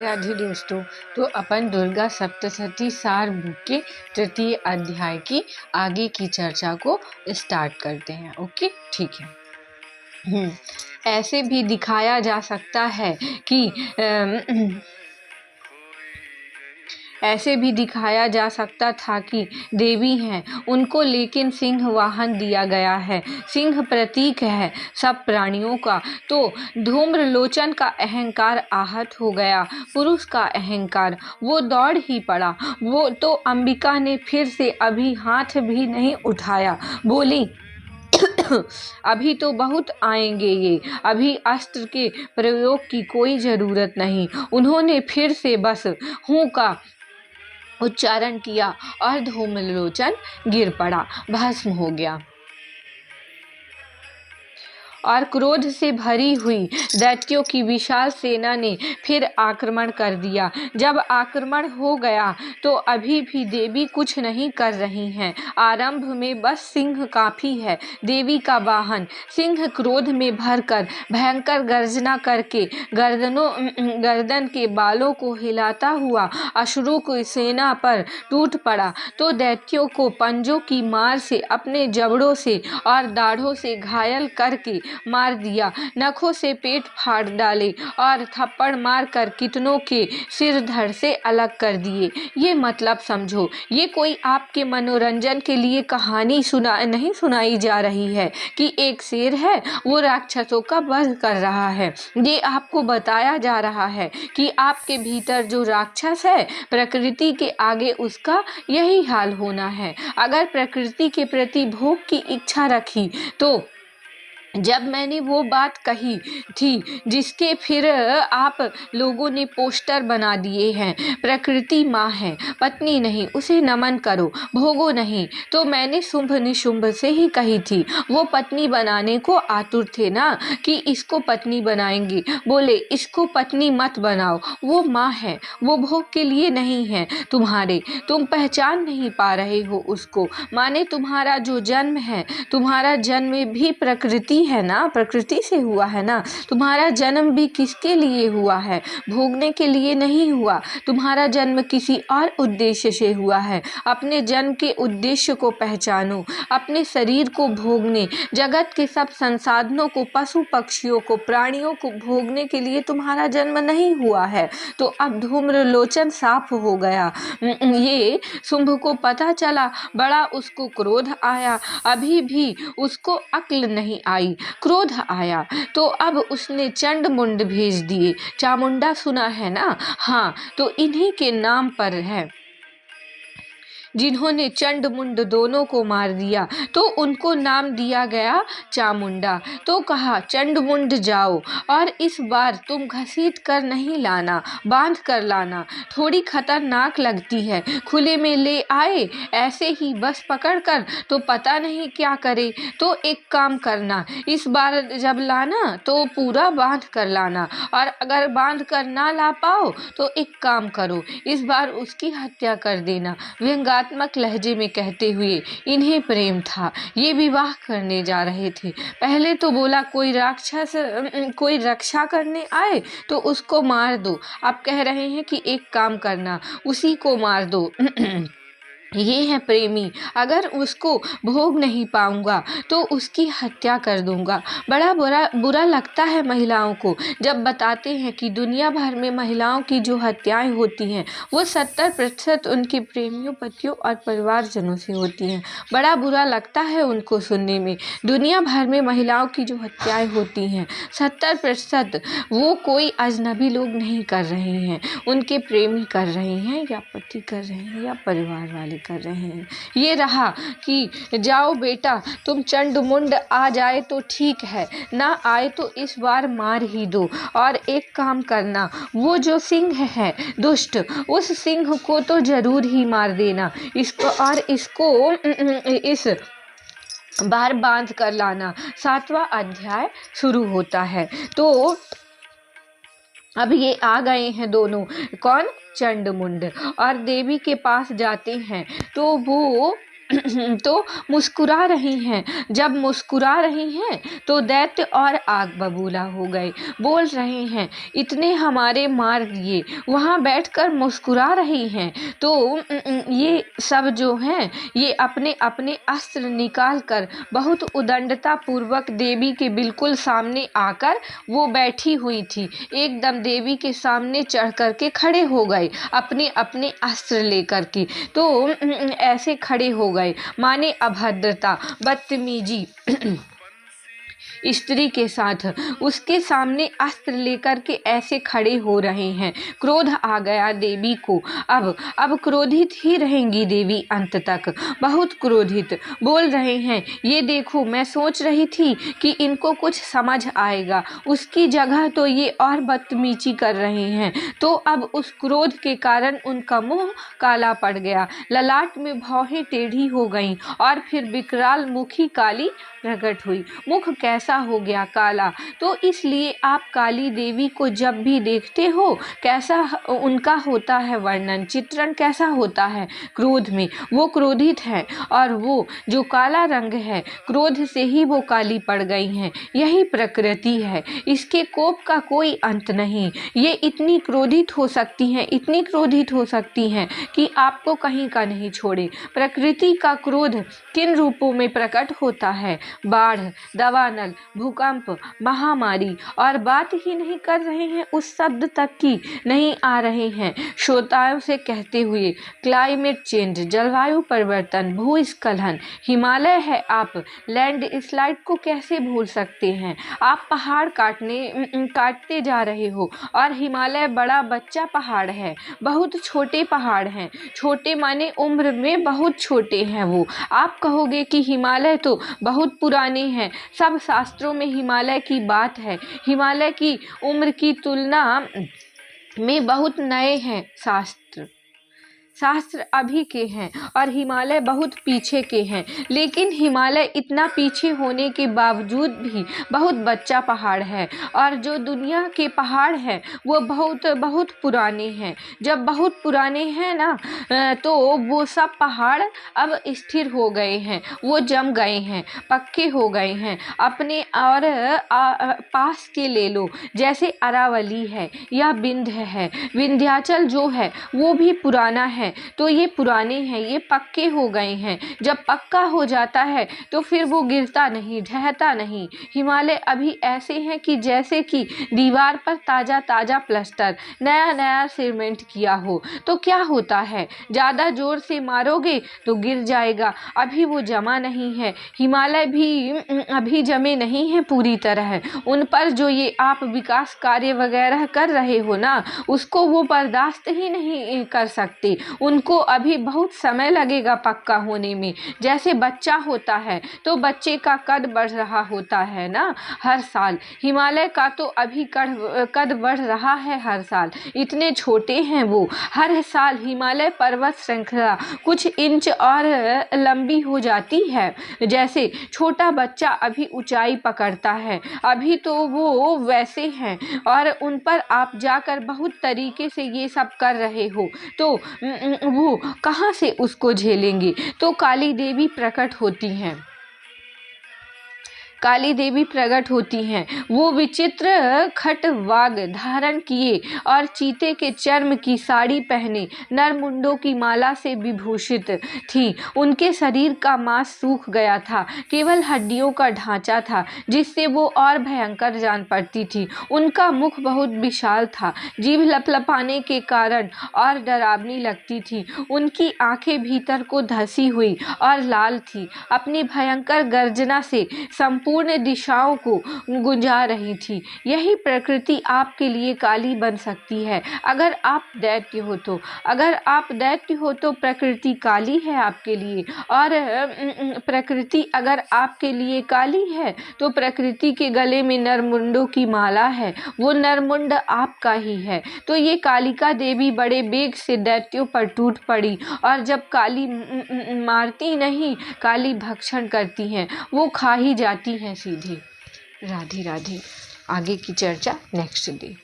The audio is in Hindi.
राधे दोस्तों। तो अपन दुर्गा सप्तशती सार बुक के तृतीय अध्याय की आगे की चर्चा को स्टार्ट करते हैं। ओके, ठीक है। ऐसे भी दिखाया जा सकता है कि ऐसे भी दिखाया जा सकता था कि देवी हैं, उनको लेकिन सिंह वाहन दिया गया है। सिंह प्रतीक है सब प्राणियों का। तो धूम्रलोचन का अहंकार आहत हो गया, पुरुष का अहंकार। वो दौड़ ही पड़ा। वो तो अंबिका ने फिर से अभी हाथ भी नहीं उठाया। बोली, अभी तो बहुत आएंगे ये, अभी अस्त्र के प्रयोग की कोई जरूरत नहीं। उन्होंने फिर से बस हूँ का उच्चारण किया और धूम्रलोचन गिर पड़ा, भस्म हो गया। और क्रोध से भरी हुई दैत्यों की विशाल सेना ने फिर आक्रमण कर दिया। जब आक्रमण हो गया तो अभी भी देवी कुछ नहीं कर रही हैं। आरंभ में बस सिंह काफी है। देवी का वाहन सिंह क्रोध में भरकर भयंकर गर्जना करके गर्दन के बालों को हिलाता हुआ अश्रु की सेना पर टूट पड़ा। तो दैत्यों को पंजों की मार से, अपने जबड़ों से और दाढ़ों से घायल करके मार दिया, नखों से पेट फाड़ डाले और थप्पड़ मार कर कितनों के सिर धड़ से अलग कर दिए। ये मतलब समझो, ये कोई आपके मनोरंजन के लिए कहानी नहीं सुनाई जा रही है कि एक शेर है, वो राक्षसों का वध कर रहा है। ये आपको बताया जा रहा है कि आपके भीतर जो राक्षस है, प्रकृति के आगे उसका यही हाल होना है। अगर प्रकृति के प्रति भोग की इच्छा रखी तो जब मैंने वो बात कही थी जिसके फिर आप लोगों ने पोस्टर बना दिए हैं, प्रकृति माँ है, पत्नी नहीं, उसे नमन करो, भोगो नहीं, तो मैंने शुंभ निशुंभ से ही कही थी। वो पत्नी बनाने को आतुर थे ना कि इसको पत्नी बनाएंगे। बोले इसको पत्नी मत बनाओ, वो माँ है, वो भोग के लिए नहीं है तुम्हारे। तुम पहचान नहीं पा रहे हो उसको। माने तुम्हारा जो जन्म है, तुम्हारा जन्म भी प्रकृति है ना, प्रकृति से हुआ है ना। तुम्हारा जन्म भी किसके लिए हुआ है? भोगने के लिए नहीं हुआ। तुम्हारा जन्म किसी और उद्देश्य से हुआ है। अपने जन्म के उद्देश्य को पहचानो। अपने शरीर को भोगने, जगत के सब संसाधनों को, पशु पक्षियों को, प्राणियों को भोगने के लिए तुम्हारा जन्म नहीं हुआ है। तो अब धूम्रलोचन साफ हो गया। ये शुंभ को पता चला, बड़ा उसको क्रोध आया। अभी भी उसको अक्ल नहीं आई, क्रोध आया। तो अब उसने चंड मुंड भेज दिए। चामुंडा सुना है ना? हाँ, तो इन्हीं के नाम पर है जिन्होंने चंड मुंड दोनों को मार दिया, तो उनको नाम दिया गया चामुंडा। तो कहा चंड मुंड जाओ, और इस बार तुम घसीट कर नहीं लाना, बांध कर लाना। थोड़ी खतरनाक लगती है, खुले में ले आए ऐसे ही बस पकड़ कर तो पता नहीं क्या करे। तो एक काम करना, इस बार जब लाना तो पूरा बांध कर लाना, और अगर बांध कर ना ला पाओ तो एक काम करो, इस बार उसकी हत्या कर देना। व्यंग्यात्मक लहजे में कहते हुए, इन्हें प्रेम था, ये विवाह करने जा रहे थे। पहले तो बोला कोई राक्षस कोई रक्षा करने आए तो उसको मार दो। अब कह रहे हैं कि एक काम करना, उसी को मार दो। ये है प्रेमी। अगर उसको भोग नहीं पाऊंगा तो उसकी हत्या कर दूंगा। बड़ा बुरा लगता है महिलाओं को जब बताते हैं कि दुनिया भर में महिलाओं की जो हत्याएं होती हैं वो 70% उनके प्रेमियों, पतियों और परिवारजनों से होती हैं। बड़ा बुरा लगता है उनको सुनने में। दुनिया भर में महिलाओं की जो हत्याएं होती हैं 70% वो कोई अजनबी लोग नहीं कर रहे हैं, उनके प्रेमी कर रहे हैं, या पति कर रहे हैं, या परिवार वाले कर रहे हैं। ये रहा कि जाओ बेटा, तुम चंड मुंड आ जाए तो ठीक है, ना आए तो इस बार मार ही दो। और एक काम करना, वो जो सिंह है दुष्ट, उस सिंह को तो जरूर ही मार देना। इसको और इसको इस बार बांध कर लाना। 7वां अध्याय शुरू होता है। तो अब ये आ गए हैं दोनों, कौन? चंड मुंड, और देवी के पास जाते हैं। तो वो तो मुस्कुरा रही हैं। जब मुस्कुरा रही हैं तो दैत्य और आग बबूला हो गए। बोल रहे हैं, इतने हमारे मार दिए, वहाँ बैठकर मुस्कुरा रही हैं। तो ये सब जो हैं ये अपने अपने अस्त्र निकाल कर बहुत उदंडता पूर्वक देवी के बिल्कुल सामने आकर वो बैठी हुई थी। एकदम देवी के सामने चढ़ कर के खड़े हो गए अपने अपने अस्त्र लेकर के। तो ऐसे खड़े हो गए माने अभद्रता, बदतमीजी स्त्री के साथ उसके सामने अस्त्र लेकर के ऐसे खड़े हो रहे हैं। क्रोध आ गया देवी को। अब क्रोधित ही रहेंगी देवी अंत तक, बहुत क्रोधित। बोल रहे हैं, ये देखो, मैं सोच रही थी कि इनको कुछ समझ आएगा, उसकी जगह तो ये और बदतमीजी कर रहे हैं। तो अब उस क्रोध के कारण उनका मुंह काला पड़ गया, ललाट में भौहें टेढ़ी हो गईं और फिर विकराल मुखी काली प्रकट हुई। मुख कैसा हो गया? काला। तो इसलिए आप काली देवी को जब भी देखते हो कैसा उनका होता है वर्णन, चित्रण कैसा होता है? क्रोध में वो क्रोधित है और वो जो काला रंग है क्रोध से ही वो काली पड़ गई हैं। यही प्रकृति है, इसके कोप का कोई अंत नहीं। ये इतनी क्रोधित हो सकती हैं, इतनी क्रोधित हो सकती हैं कि आपको कहीं का नहीं छोड़े। प्रकृति का क्रोध किन रूपों में प्रकट होता है? बाढ़, दावानल, भूकंप, महामारी, और बात ही नहीं कर रहे हैं, उस शब्द तक की नहीं आ रहे हैं श्रोताओं से कहते हुए। क्लाइमेट चेंज, जलवायु परिवर्तन, भूस्खलन, हिमालय है, आप लैंड स्लाइड को कैसे भूल सकते हैं? आप पहाड़ काटते जा रहे हो और हिमालय बड़ा बच्चा पहाड़ है, बहुत छोटे पहाड़ हैं, छोटे माने उम्र में बहुत छोटे हैं वो। आप कहोगे कि हिमालय तो बहुत पुराने हैं, सब शास्त्रों में हिमालय की बात है, हिमालय की उम्र की तुलना में बहुत नए हैं शास्त्र अभी के हैं और हिमालय बहुत पीछे के हैं। लेकिन हिमालय इतना पीछे होने के बावजूद भी बहुत बच्चा पहाड़ है और जो दुनिया के पहाड़ हैं वो बहुत बहुत पुराने हैं। जब बहुत पुराने हैं ना तो वो सब पहाड़ अब स्थिर हो गए हैं, वो जम गए हैं, पक्के हो गए हैं अपने। और पास के ले लो, जैसे अरावली है या विंध्य है, विंध्याचल जो है वो भी पुराना है। तो ये पुराने हैं, ये पक्के हो गए हैं। जब पक्का हो जाता है तो फिर वो गिरता नहीं, ढहता नहीं। हिमालय अभी ऐसे हैं कि जैसे कि दीवार पर ताज़ा ताज़ा प्लास्टर, नया नया सीमेंट किया हो। तो क्या होता है, ज़्यादा जोर से मारोगे तो गिर जाएगा। अभी वो जमा नहीं है, हिमालय भी अभी जमे नहीं है पूरी तरह। उन पर जो ये आप विकास कार्य वगैरह कर रहे हो ना, उसको वो बर्दाश्त ही नहीं कर सकते। उनको अभी बहुत समय लगेगा पक्का होने में। जैसे बच्चा होता है तो बच्चे का कद बढ़ रहा होता है ना हर साल, हिमालय का तो अभी कद बढ़ रहा है हर साल। इतने छोटे हैं वो, हर साल हिमालय पर्वत श्रृंखला कुछ इंच और लंबी हो जाती है। जैसे छोटा बच्चा अभी ऊंचाई पकड़ता है, अभी तो वो वैसे हैं और उन पर आप जाकर बहुत तरीके से ये सब कर रहे हो तो वो कहाँ से उसको झेलेंगे। तो काली देवी प्रकट होती हैं, काली देवी प्रकट होती हैं। वो विचित्र खटवाग धारण किए और चीते के चर्म की साड़ी पहने नरमुंडों की माला से विभूषित थी। उनके शरीर का मांस सूख गया था, केवल हड्डियों का ढांचा था जिससे वो और भयंकर जान पड़ती थी। उनका मुख बहुत विशाल था, जीभ लपलपाने के कारण और डरावनी लगती थी। उनकी आंखें भीतर को धसी हुई और लाल थी, अपनी भयंकर गर्जना से संपूर्ण दिशाओं को गुंजा रही थी। यही प्रकृति आपके लिए काली बन सकती है अगर आप दैत्य हो तो। अगर आप दैत्य हो तो प्रकृति काली है आपके लिए, और प्रकृति अगर आपके लिए काली है तो प्रकृति के गले में नरमुंडों की माला है, वो नरमुंड आपका ही है। तो ये कालिका देवी बड़े बेग से दैत्यों पर टूट पड़ी और जब काली मारती नहीं, काली भक्षण करती हैं, वो खा ही जाती हैं सीधे। राधे राधे। आगे की चर्चा नेक्स्ट डे।